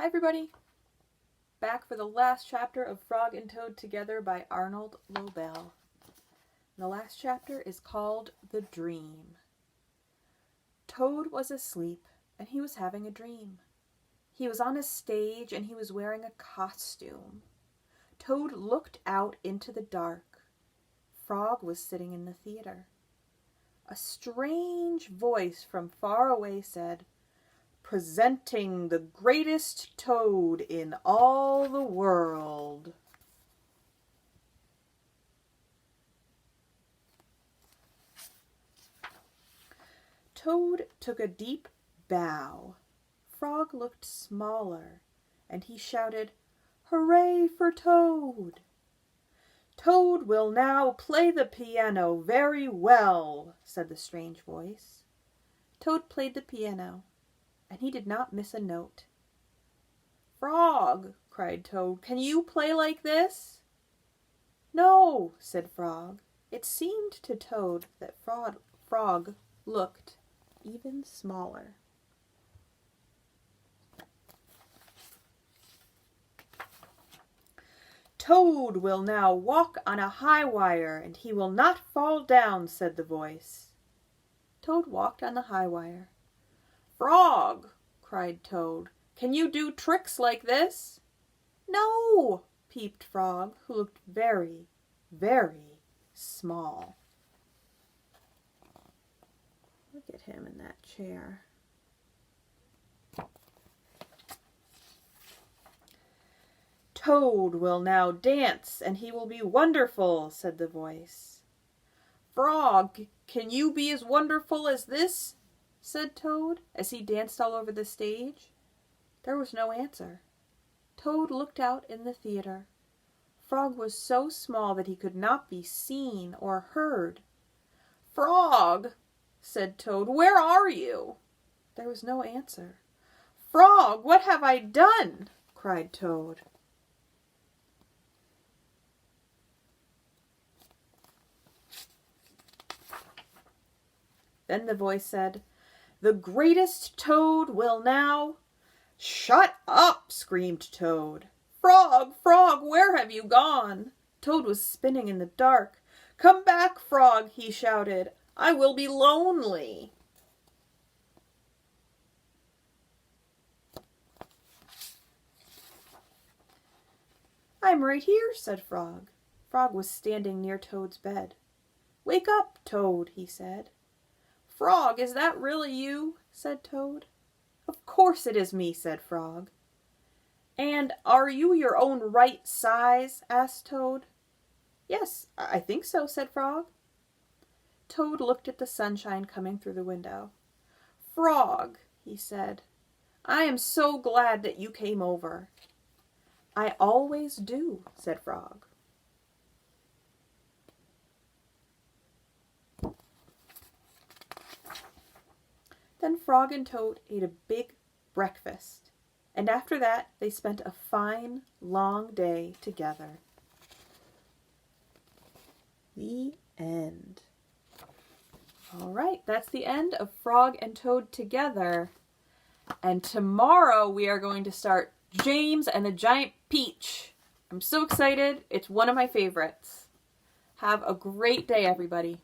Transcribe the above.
Hi everybody! Back for the last chapter of Frog and Toad Together by Arnold Lobel. The last chapter is called The Dream. Toad was asleep and he was having a dream. He was on a stage and he was wearing a costume. Toad looked out into the dark. Frog was sitting in the theater. A strange voice from far away said, "Presenting the greatest toad in all the world." Toad took a deep bow. Frog looked smaller, and he shouted, "Hooray for Toad!" "Toad will now play the piano very well," said the strange voice. Toad played the piano, and he did not miss a note. "Frog," cried Toad, "can you play like this?" "No," said Frog. It seemed to Toad that Frog looked even smaller. "Toad will now walk on a high wire, and he will not fall down," said the voice. Toad walked on the high wire. "Frog," cried Toad, "can you do tricks like this?" "No," peeped Frog, who looked very, very small. Look at him in that chair. "Toad will now dance, and he will be wonderful," said the voice. "Frog, can you be as wonderful as this?" said Toad, as he danced all over the stage. There was no answer. Toad looked out in the theater. Frog was so small that he could not be seen or heard. "Frog," said Toad, "where are you?" There was no answer. "Frog, what have I done?" cried Toad. Then the voice said, "The greatest Toad will now—" "Shut up!" screamed Toad. "Frog, Frog, where have you gone?" Toad was spinning in the dark. "Come back, Frog," he shouted. "I will be lonely." "I'm right here," said Frog. Frog was standing near Toad's bed. "Wake up, Toad," he said. "Frog, is that really you?" said Toad. "Of course it is me," said Frog. "And are you your own right size?" asked Toad. "Yes, I think so," said Frog. Toad looked at the sunshine coming through the window. "Frog," he said, "I am so glad that you came over." "I always do," said Frog. Then Frog and Toad ate a big breakfast, and after that they spent a fine, long day together. The end. All right, that's the end of Frog and Toad Together. And tomorrow we are going to start James and the Giant Peach. I'm so excited. It's one of my favorites. Have a great day, everybody.